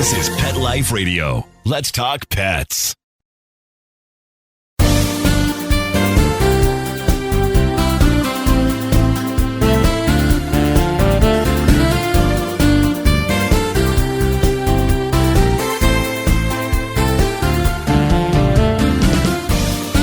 This is Pet Life Radio. Let's talk pets.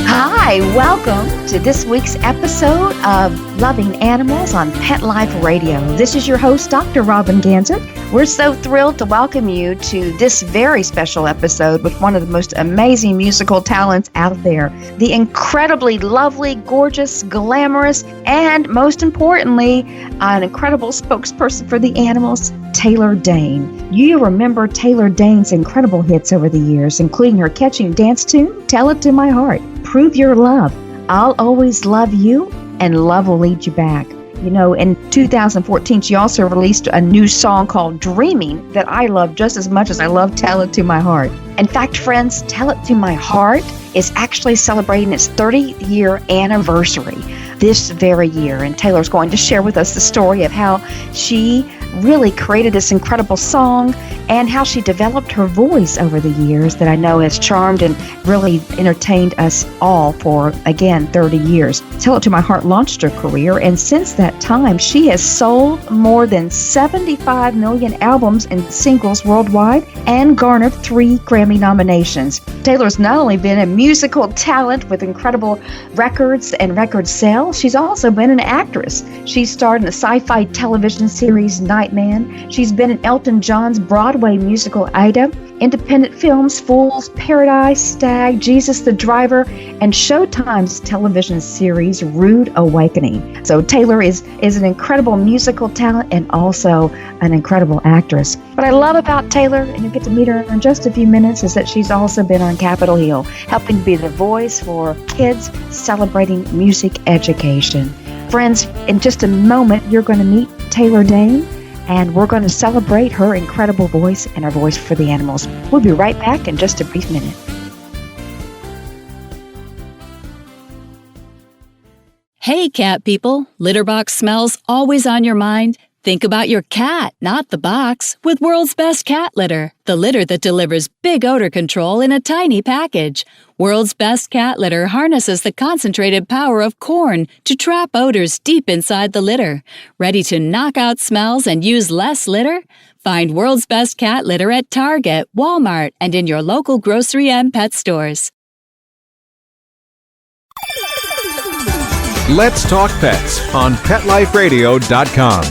Hi, welcome to this week's episode of Loving Animals on Pet Life Radio. This is your host, Dr. Robin Ganser. We're so thrilled to welcome you to this very special episode with one of the most amazing musical talents out there, the incredibly lovely, gorgeous, glamorous, and most importantly, an incredible spokesperson for the animals, Taylor Dayne. You remember Taylor Dayne's incredible hits over the years, including her catching dance tune, Tell It to My Heart, Prove Your Love, I'll Always Love You, and Love Will Lead You Back. You know, in 2014, she also released a new song called Dreaming that I love just as much as I love Tell It to My Heart. In fact, friends, Tell It to My Heart is actually celebrating its 30-year anniversary this very year. And Taylor's going to share with us the story of how she really created this incredible song and how she developed her voice over the years that I know has charmed and really entertained us all for, again, 30 years. Tell It to My Heart launched her career, and since that time, she has sold more than 75 million albums and singles worldwide and garnered 3 Grammy nominations. Taylor's not only been a musical talent with incredible records and record sales, she's also been an actress. She starred in the sci-fi television series Nightman. She's been in Elton John's Broadway musical Ida, independent films Fool's Paradise, Stag, Jesus the Driver, and Showtime's television series Rude Awakening. So Taylor is an incredible musical talent and also an incredible actress. What I love about Taylor, and you'll get to meet her in just a few minutes, is that she's also been on Capitol Hill, helping to be the voice for kids celebrating music education. Friends, in just a moment, you're going to meet Taylor Dayne, and we're going to celebrate her incredible voice and her voice for the animals. We'll be right back in just a brief minute. Hey, cat people. Litter box smells always on your mind? Think about your cat, not the box, with World's Best Cat Litter, the litter that delivers big odor control in a tiny package. World's Best Cat Litter harnesses the concentrated power of corn to trap odors deep inside the litter. Ready to knock out smells and use less litter? Find World's Best Cat Litter at Target, Walmart, and in your local grocery and pet stores. Let's Talk Pets on PetLifeRadio.com.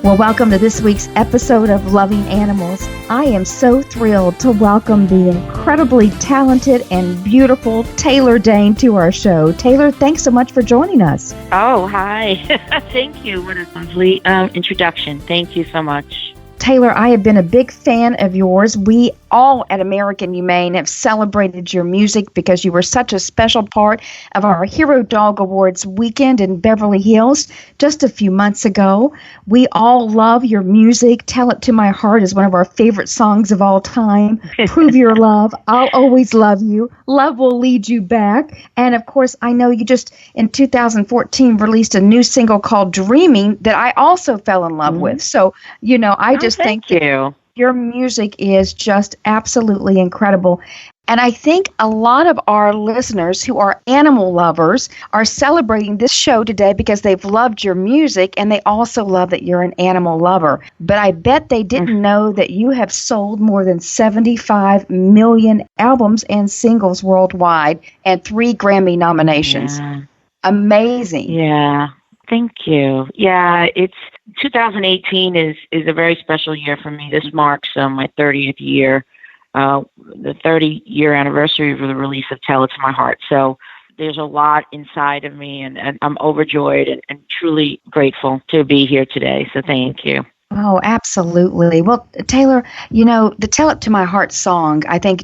Well, welcome to this week's episode of Loving Animals. I am so thrilled to welcome the incredibly talented and beautiful Taylor Dayne to our show. Taylor, thanks so much for joining us. Oh, hi. Thank you. What a lovely introduction. Thank you so much. Taylor, I have been a big fan of yours. We all at American Humane have celebrated your music because you were such a special part of our Hero Dog Awards weekend in Beverly Hills just a few months ago. We all love your music. Tell It to My Heart is one of our favorite songs of all time. Prove Your Love, I'll Always Love You, Love Will Lead You Back. And of course, I know you just in 2014 released a new single called Dreaming that I also fell in love with. So, you know, I just think you. Your music is just absolutely incredible. And I think a lot of our listeners who are animal lovers are celebrating this show today because they've loved your music and they also love that you're an animal lover. But I bet they didn't know that you have sold more than 75 million albums and singles worldwide and 3 Grammy nominations. Yeah. Amazing. Yeah. Thank you. Yeah, it's 2018 is a very special year for me. This marks my 30th year, the 30-year anniversary of the release of Tell It to My Heart. So there's a lot inside of me, and I'm overjoyed and truly grateful to be here today. So thank you. Oh, absolutely. Well, Taylor, you know, the Tell It to My Heart song, I think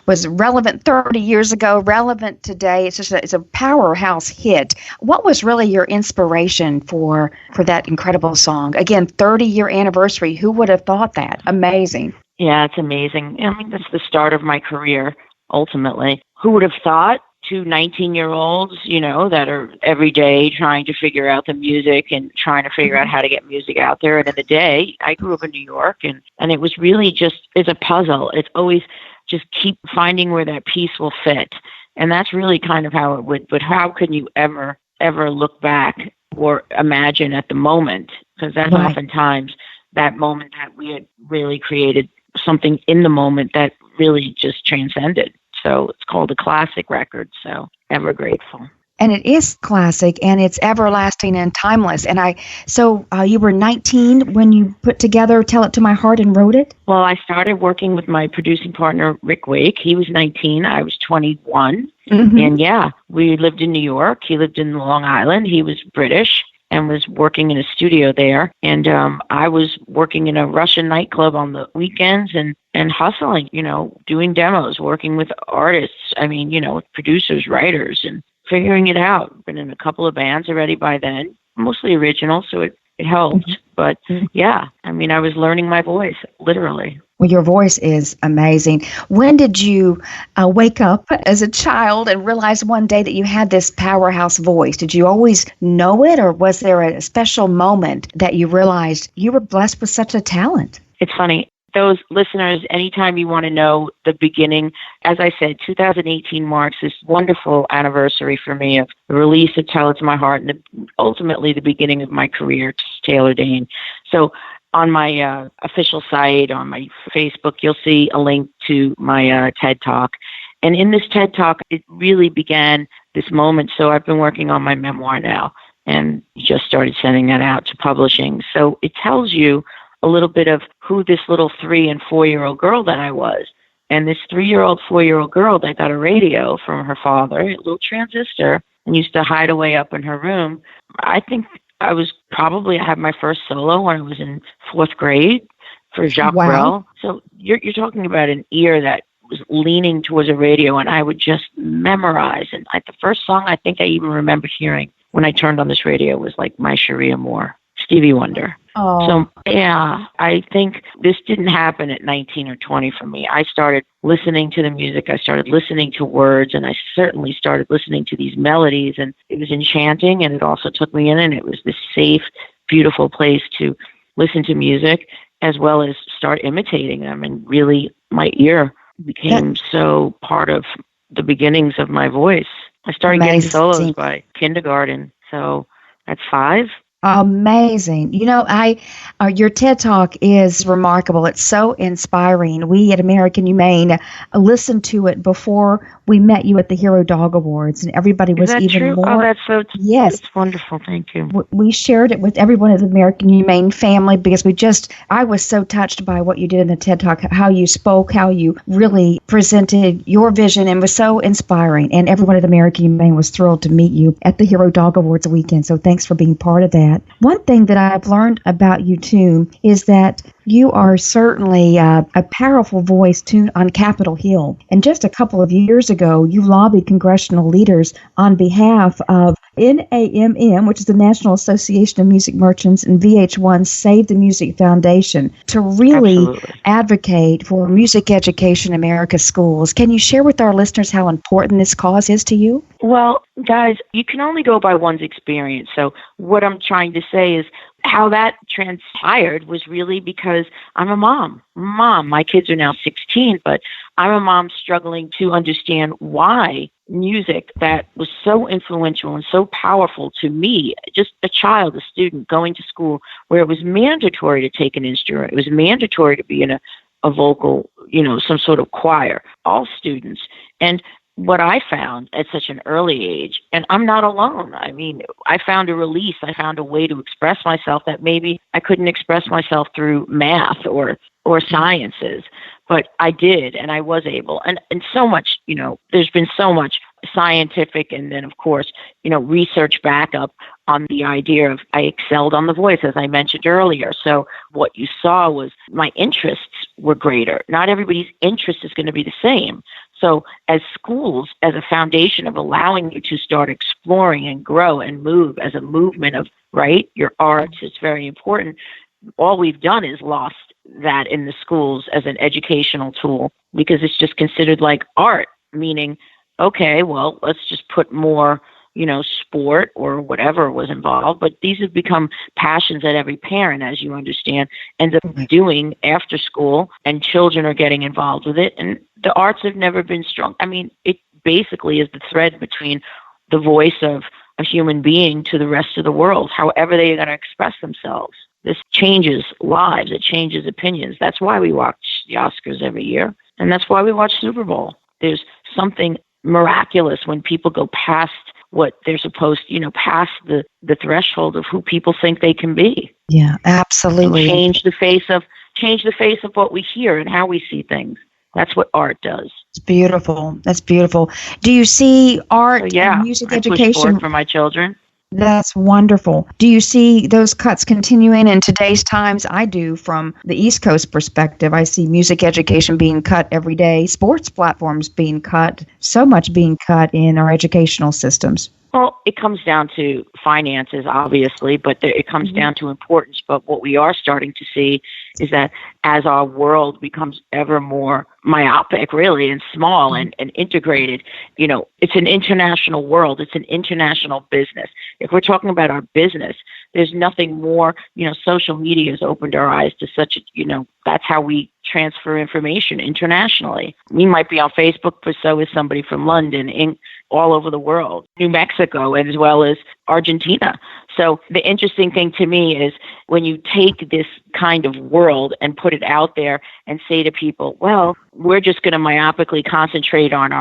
was relevant 30 years ago, relevant today. It's a powerhouse hit. What was really your inspiration for that incredible song? Again, 30-year anniversary. Who would have thought that? Amazing. Yeah, it's amazing. I mean, that's the start of my career, ultimately. Who would have thought? two 19-year-olds, that are every day trying to figure out the music and trying to figure out how to get music out there. And in the day, I grew up in New York, and it was really just, it's a puzzle. It's always just keep finding where that piece will fit. And that's really kind of how it would, but how can you ever look back or imagine at the moment? Because that's Right. oftentimes that moment that we had really created something in the moment that really just transcended. So it's called a classic record. So ever grateful. And it is classic, and it's everlasting and timeless. And you were 19 when you put together Tell It to My Heart and wrote it? Well, I started working with my producing partner, Rick Wake. He was 19. I was 21. Mm-hmm. And yeah, we lived in New York. He lived in Long Island. He was British and was working in a studio there. And I was working in a Russian nightclub on the weekends and hustling, doing demos, working with artists. I mean, producers, writers, and figuring it out. Been in a couple of bands already by then, mostly original, so it helped. Mm-hmm. But yeah, I mean, I was learning my voice, literally. Well, your voice is amazing. When did you wake up as a child and realize one day that you had this powerhouse voice? Did you always know it, or was there a special moment that you realized you were blessed with such a talent? It's funny. Those listeners, anytime you want to know the beginning, as I said, 2018 marks this wonderful anniversary for me of the release of Tell It to My Heart and ultimately the beginning of my career, Taylor Dayne. So on my official site, on my Facebook, you'll see a link to my TED Talk. And in this TED Talk, it really began this moment. So I've been working on my memoir now and just started sending that out to publishing. So it tells you a little bit of who this little 3 and 4-year-old girl that I was. And this 3-year-old, 4-year-old girl that got a radio from her father, a little transistor, and used to hide away up in her room. I think I had my first solo when I was in 4th grade for Jacques Brel. So you're talking about an ear that was leaning towards a radio, and I would just memorize. And the first song I think I even remember hearing when I turned on this radio was like My Cherie Amour, Stevie Wonder. Oh. So, yeah, I think this didn't happen at 19 or 20 for me. I started listening to the music. I started listening to words, and I certainly started listening to these melodies, and it was enchanting, and it also took me in, and it was this safe, beautiful place to listen to music as well as start imitating them. And really, my ear became so part of the beginnings of my voice. I started getting solos by kindergarten, so that's 5. Amazing. Your TED Talk is remarkable. It's so inspiring. We at American Humane listened to it before we met you at the Hero Dog Awards, and everybody was even true? more. Oh, that's so. Yes, it's wonderful. Thank you. We shared it with everyone at the American Humane family because I was so touched by what you did in the TED Talk, how you spoke, how you really presented your vision, and was so inspiring. And everyone at American Humane was thrilled to meet you at the Hero Dog Awards weekend. So thanks for being part of that. One thing that I've learned about you too is that you are certainly a powerful voice tuned on Capitol Hill. And just a couple of years ago, you lobbied congressional leaders on behalf of NAMM, which is the National Association of Music Merchants, and VH1's Save the Music Foundation, to really advocate for music education in America's schools. Can you share with our listeners how important this cause is to you? Well, guys, you can only go by one's experience. So what I'm trying to say is how that transpired was really because I'm a mom. My kids are now 16, but I'm a mom struggling to understand why music that was so influential and so powerful to me, just a child, a student going to school where it was mandatory to take an instrument. It was mandatory to be in a vocal, some sort of choir, all students. And what I found at such an early age, and I'm not alone. I mean, I found a release. I found a way to express myself that maybe I couldn't express myself through math or sciences, but I did, and I was able. And so much, there's been so much scientific and then, of course, research backup on the idea of I excelled on the voice, as I mentioned earlier. So what you saw was my interests were greater. Not everybody's interest is going to be the same. So as schools, as a foundation of allowing you to start exploring and grow and move as a movement of, your arts is very important. All we've done is lost that in the schools as an educational tool because it's just considered like art, meaning okay, well, let's just put more, sport or whatever was involved. But these have become passions that every parent, as you understand, ends up doing after school, and children are getting involved with it. And the arts have never been strong. I mean, it basically is the thread between the voice of a human being to the rest of the world, however they are going to express themselves. This changes lives. It changes opinions. That's why we watch the Oscars every year. And that's why we watch Super Bowl. There's something miraculous when people go past what they're supposed, past the threshold of who people think they can be. Yeah, absolutely. And change the face of what we hear and how we see things. That's what art does. It's beautiful. That's beautiful. Do you see art and music education? Push forward for my children. That's wonderful. Do you see those cuts continuing in today's times? I do, from the East Coast perspective. I see music education being cut every day, sports platforms being cut, so much being cut in our educational systems. Well, it comes down to finances, obviously, but it comes down to importance. But what we are starting to see is that as our world becomes ever more myopic, really, and small and integrated, it's an international world. It's an international business. If we're talking about our business, there's nothing more, social media has opened our eyes to such, that's how we transfer information internationally. We might be on Facebook, but so is somebody from London, all over the world, New Mexico, as well as Argentina. So the interesting thing to me is when you take this kind of world and put it out there and say to people, well, we're just going to myopically concentrate on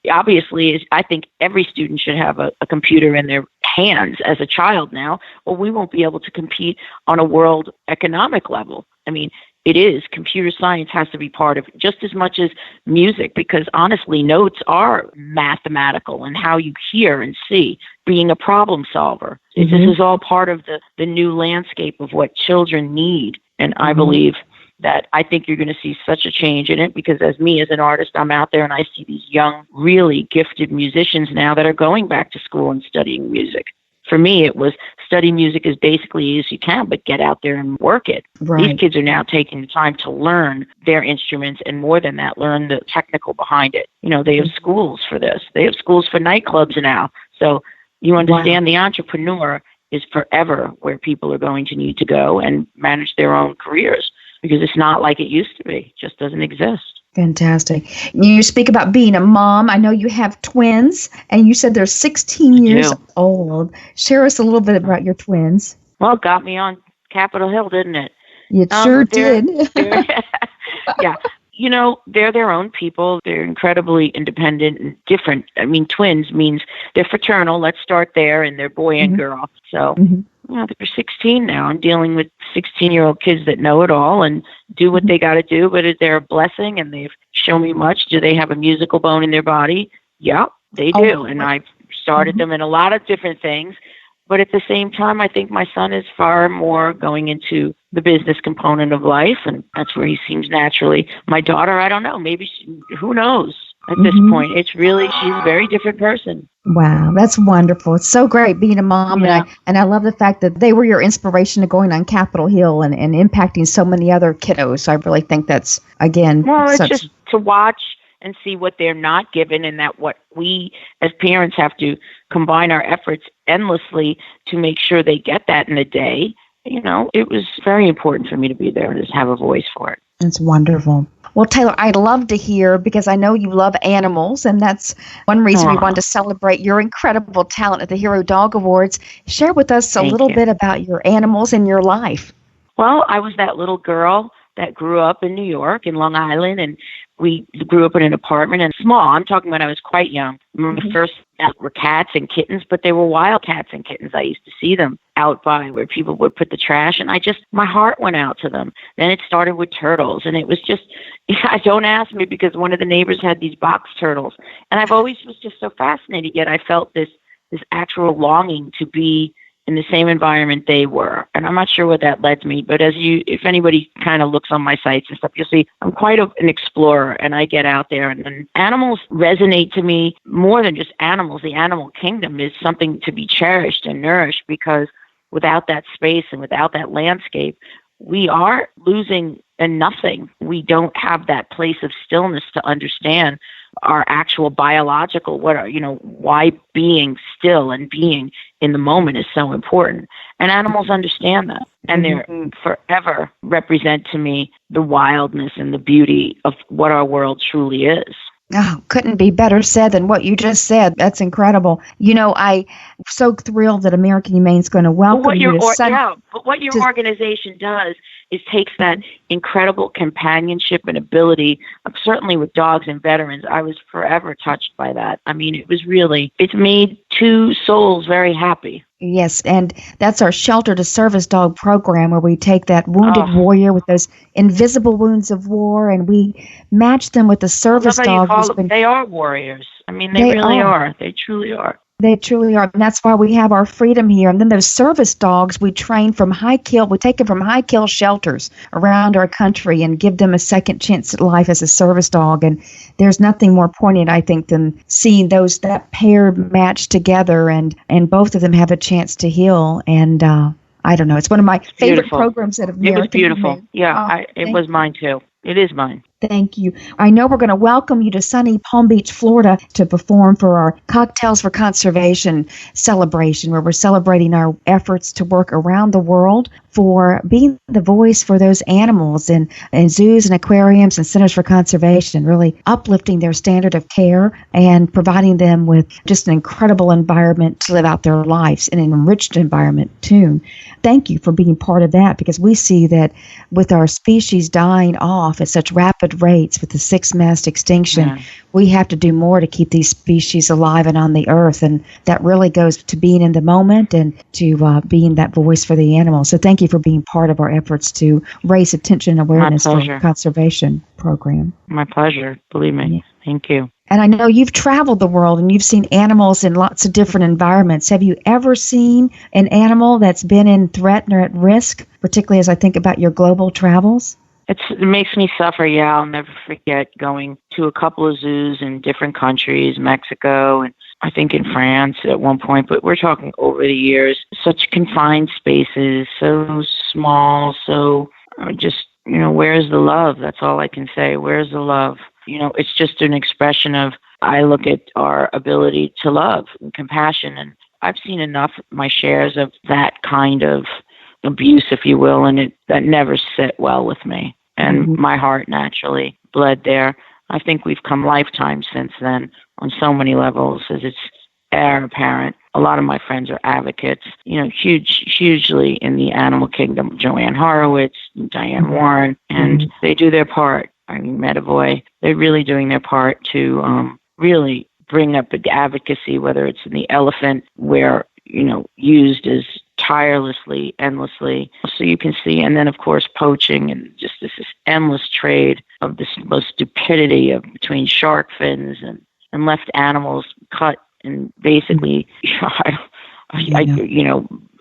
obviously, I think every student should have a computer in their hands as a child now. Well, we won't be able to compete on a world economic level. I mean, it is. Computer science has to be part of it just as much as music, because honestly, notes are mathematical and how you hear and see, being a problem solver. This is all part of the new landscape of what children need. And I believe that I think you're going to see such a change in it, because as an artist, I'm out there and I see these young, really gifted musicians now that are going back to school and studying music. For me, it was study music as basically as you can, but get out there and work it. Right. These kids are now taking the time to learn their instruments, and more than that, learn the technical behind it. They have schools for this. They have schools for nightclubs now. So you understand the entrepreneur is forever where people are going to need to go and manage their own careers, because it's not like it used to be. It just doesn't exist. Fantastic. You speak about being a mom. I know you have twins, and you said they're 16 years old. Share us a little bit about your twins. Well, it got me on Capitol Hill, didn't it? It sure did. Yeah. They're their own people. They're incredibly independent and different. I mean, twins means they're fraternal. Let's start there, and they're boy and girl. So they're 16 now. I'm dealing with 16-year-old kids that know it all and do what they got to do, but they're a blessing, and they've shown me much. Do they have a musical bone in their body? Yeah, they do. And I've started them in a lot of different things. But at the same time, I think my son is far more going into the business component of life, and that's where he seems naturally. My daughter, I don't know, maybe who knows at this point. It's really, she's a very different person. Wow, that's wonderful. It's so great being a mom, and I love the fact that they were your inspiration to going on Capitol Hill and impacting so many other kiddos. So I really think that's, again, it's just to watch and see what they're not given, and that what we as parents have to combine our efforts endlessly to make sure they get that in a day. It was very important for me to be there and just have a voice for it. That's wonderful. Well, Taylor, I'd love to hear, because I know you love animals, and that's one reason we wanted to celebrate your incredible talent at the Hero Dog Awards. Share with us a little bit about your animals and your life. Well, I was that little girl that grew up in New York, in Long Island, and we grew up in an apartment, and small. I'm talking when I was quite young. My first were cats and kittens, but they were wild cats and kittens. I used to see them out by where people would put the trash, and my heart went out to them. Then it started with turtles, and it was just, don't ask me, because one of the neighbors had these box turtles, and I've always was just so fascinated, yet I felt this actual longing to be in the same environment they were. And I'm not sure what that led to me, but if anybody kind of looks on my sites and stuff, you'll see I'm quite an explorer, and I get out there, and animals resonate to me more than just animals. The animal kingdom is something to be cherished and nourished, because without that space and without that landscape, we are losing and nothing. We don't have that place of stillness to understand our actual biological, why being still and being in the moment is so important. And animals understand that. And they're forever represent to me the wildness and the beauty of what our world truly is. Oh, couldn't be better said than what you just said. That's incredible. I'm so thrilled that American Humane is going to welcome you to but what your organization does is takes that incredible companionship and ability, certainly with dogs and veterans. I was forever touched by that. I mean, it's made two souls very happy. Yes, and that's our Shelter to Service Dog program, where we take that wounded warrior with those invisible wounds of war, and we match them with a service dog. They are warriors. I mean, they really are. They truly are. They truly are. And that's why we have our freedom here. And then those service dogs we train from we take them from high kill shelters around our country and give them a second chance at life as a service dog. And there's nothing more poignant, I think, than seeing that pair matched together and both of them have a chance to heal. And I don't know. It's one of my favorite programs at American. It was beautiful. Yeah, it was mine too. It is mine. Thank you. I know we're going to welcome you to sunny Palm Beach, Florida, to perform for our Cocktails for Conservation celebration, where we're celebrating our efforts to work around the world for being the voice for those animals in zoos and aquariums and centers for conservation, really uplifting their standard of care and providing them with just an incredible environment to live out their lives in an enriched environment, too. Thank you for being part of that, because we see that with our species dying off at such rapid rates with the sixth mass extinction, we have to do more to keep these species alive and on the earth. And that really goes to being in the moment and to being that voice for the animals. So thank you for being part of our efforts to raise attention and awareness for the conservation program. My pleasure. Believe me. Yeah. Thank you. And I know you've traveled the world and you've seen animals in lots of different environments. Have you ever seen an animal that's been in threat or at risk, particularly as I think about your global travels? It makes me suffer, yeah. I'll never forget going to a couple of zoos in different countries, Mexico, and I think in France at one point, but we're talking over the years. Such confined spaces, so small, so just, where's the love? That's all I can say. Where's the love? It's just an expression of, I look at our ability to love and compassion, and I've seen enough, my shares of that kind of abuse, if you will, and that never sit well with me. And my heart naturally bled there. I think we've come lifetimes since then on so many levels, as it's apparent. A lot of my friends are advocates, hugely in the animal kingdom. Joanne Horowitz, Diane Warren, and they do their part. I mean, Medavoy, they're really doing their part to really bring up the advocacy, whether it's in the elephant, where, used as tirelessly, endlessly, so you can see. And then, of course, poaching and just this endless trade of this most stupidity of between shark fins and left animals cut and basically,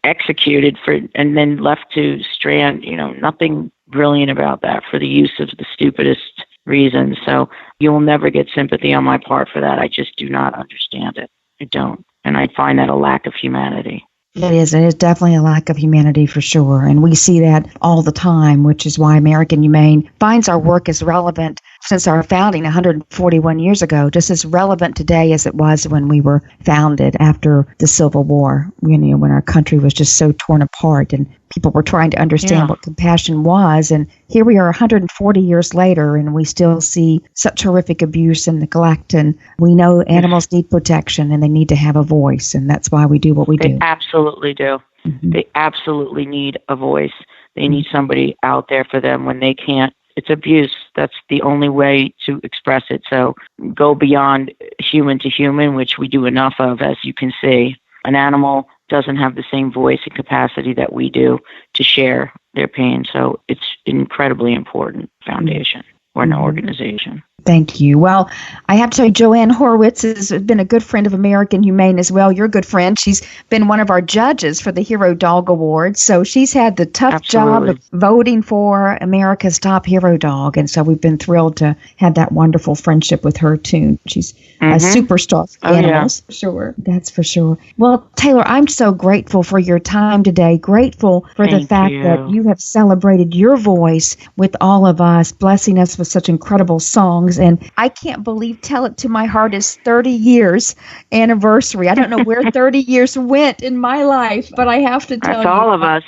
executed for, and then left to strand, nothing brilliant about that for the use of the stupidest reasons. So you will never get sympathy on my part for that. I just do not understand it. I don't. And I find that a lack of humanity. It is definitely a lack of humanity for sure. And we see that all the time, which is why American Humane finds our work as relevant since our founding 141 years ago, just as relevant today as it was when we were founded after the Civil War, when our country was just so torn apart and people were trying to understand what compassion was. And here we are 140 years later, and we still see such horrific abuse and neglect. And we know animals need protection and they need to have a voice. And that's why we do what we do. They absolutely do. They absolutely need a voice. They need somebody out there for them when they can't. It's abuse. That's the only way to express it. So go beyond human to human, which we do enough of, as you can see. An animal doesn't have the same voice and capacity that we do to share their pain. So it's an incredibly important foundation or an organization. Thank you. Well, I have to tell you, Joanne Horowitz has been a good friend of American Humane as well. You're a good friend. She's been one of our judges for the Hero Dog Awards. So she's had the tough job of voting for America's top hero dog. And so we've been thrilled to have that wonderful friendship with her, too. She's a superstar for animals. For sure. That's for sure. Well, Taylor, I'm so grateful for your time today. Grateful for the fact that you have celebrated your voice with all of us, blessing us with with such incredible songs. And I can't believe Tell It to My Heart is 30 years anniversary. I don't know where 30 years went in my life, but I have to tell you. That's all of us.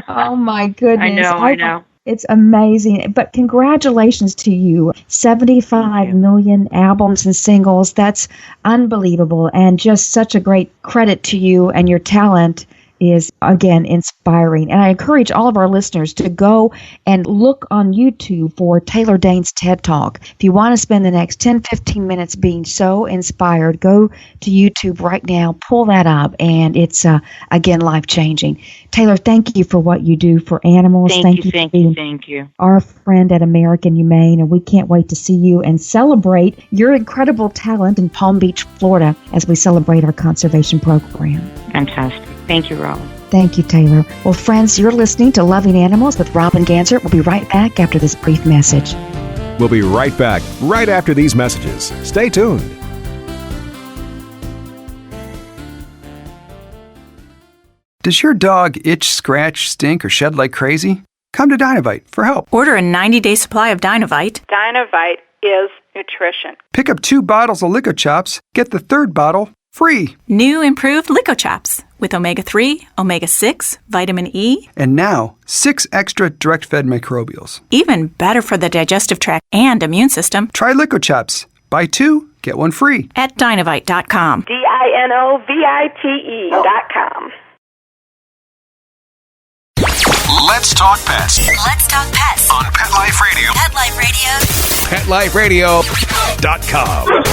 Oh, my goodness. I know. It's amazing. But congratulations to you. 75 million albums and singles. That's unbelievable. And just such a great credit to you, and your talent is, again, inspiring. And I encourage all of our listeners to go and look on YouTube for Taylor Dayne's TED Talk. If you want to spend the next 10, 15 minutes being so inspired, go to YouTube right now, pull that up, and it's, again, life-changing. Taylor, thank you for what you do for animals. Thank you. Our friend at American Humane, and we can't wait to see you and celebrate your incredible talent in Palm Beach, Florida, as we celebrate our conservation program. Fantastic. Thank you, Robin. Thank you, Taylor. Well, friends, you're listening to Loving Animals with Robin Ganser. We'll be right back after this brief message. We'll be right back right after these messages. Stay tuned. Does your dog itch, scratch, stink, or shed like crazy? Come to Dynovite for help. Order a 90-day supply of Dynovite. Dynovite is nutrition. Pick up 2 bottles of Lico Chops, get the 3rd bottle free. New improved Lico Chops with omega-3, omega-6, vitamin E. And now, 6 extra direct-fed microbials. Even better for the digestive tract and immune system. Try Lico Chops. Buy 2, get 1 free. At Dynovite.com. DINOVITE.com. Let's talk pets Let's talk pets on Pet Life Radio. Pet Life Radio. PetLifeRadio.com.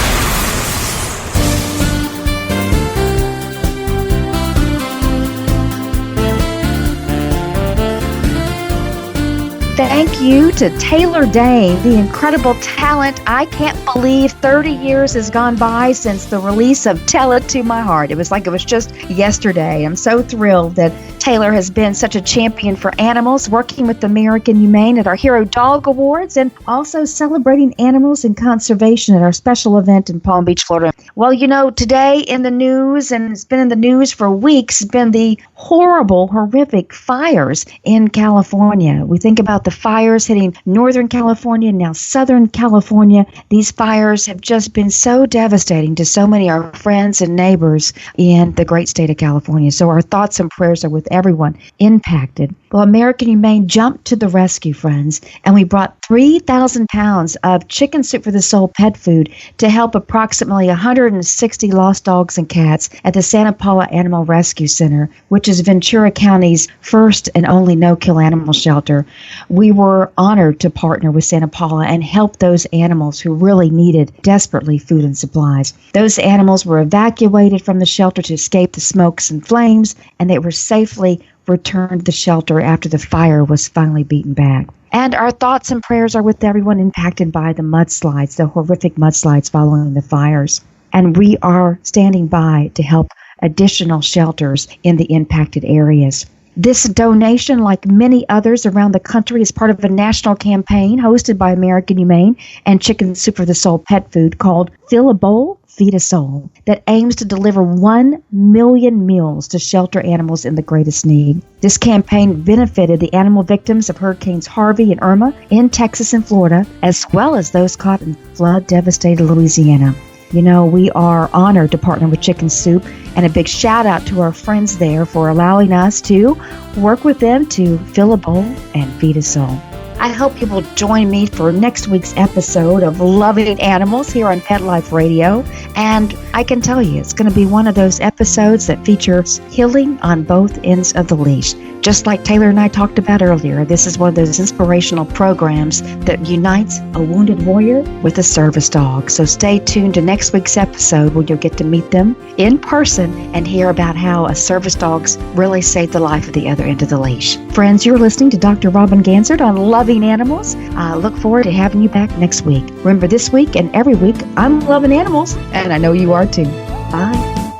Thank you to Taylor Dayne, the incredible talent. I can't believe 30 years has gone by since the release of Tell It to My Heart. It was like it was just yesterday. I'm so thrilled that Taylor has been such a champion for animals, working with American Humane at our Hero Dog Awards, and also celebrating animals and conservation at our special event in Palm Beach, Florida. Well, you know, today in the news, and it's been in the news for weeks, has been the horrific fires in California. We think about the fires hitting Northern California and now Southern California. These fires have just been so devastating to so many of our friends and neighbors in the great state of California. So our thoughts and prayers are with everyone impacted. Well, American Humane jumped to the rescue, friends, and we brought 3,000 pounds of Chicken Soup for the Soul pet food to help approximately 160 lost dogs and cats at the Santa Paula Animal Rescue Center, which is Ventura County's first and only no-kill animal shelter. We were honored to partner with Santa Paula and help those animals who really needed desperately food and supplies. Those animals were evacuated from the shelter to escape the smokes and flames, and they were safely returned to the shelter after the fire was finally beaten back. And our thoughts and prayers are with everyone impacted by the mudslides, the horrific mudslides following the fires. And we are standing by to help additional shelters in the impacted areas. This donation, like many others around the country, is part of a national campaign hosted by American Humane and Chicken Soup for the Soul pet food called Fill a Bowl, Feed a Soul, that aims to deliver 1 million meals to shelter animals in the greatest need. This campaign benefited the animal victims of Hurricanes Harvey and Irma in Texas and Florida, as well as those caught in flood-devastated Louisiana. You know, we are honored to partner with Chicken Soup, and a big shout out to our friends there for allowing us to work with them to fill a bowl and feed a soul. I hope you will join me for next week's episode of Loving Animals here on Pet Life Radio. And I can tell you, it's going to be one of those episodes that features healing on both ends of the leash. Just like Taylor and I talked about earlier, this is one of those inspirational programs that unites a wounded warrior with a service dog. So stay tuned to next week's episode where you'll get to meet them in person and hear about how a service dog's really saved the life at the other end of the leash. Friends, you're listening to Dr. Robin Ganser on Loving Animals. I look forward to having you back next week. Remember, this week and every week, I'm loving animals, and I know you are too. Bye.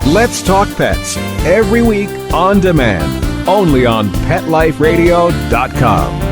Let's Talk Pets, every week on demand, only on PetLifeRadio.com.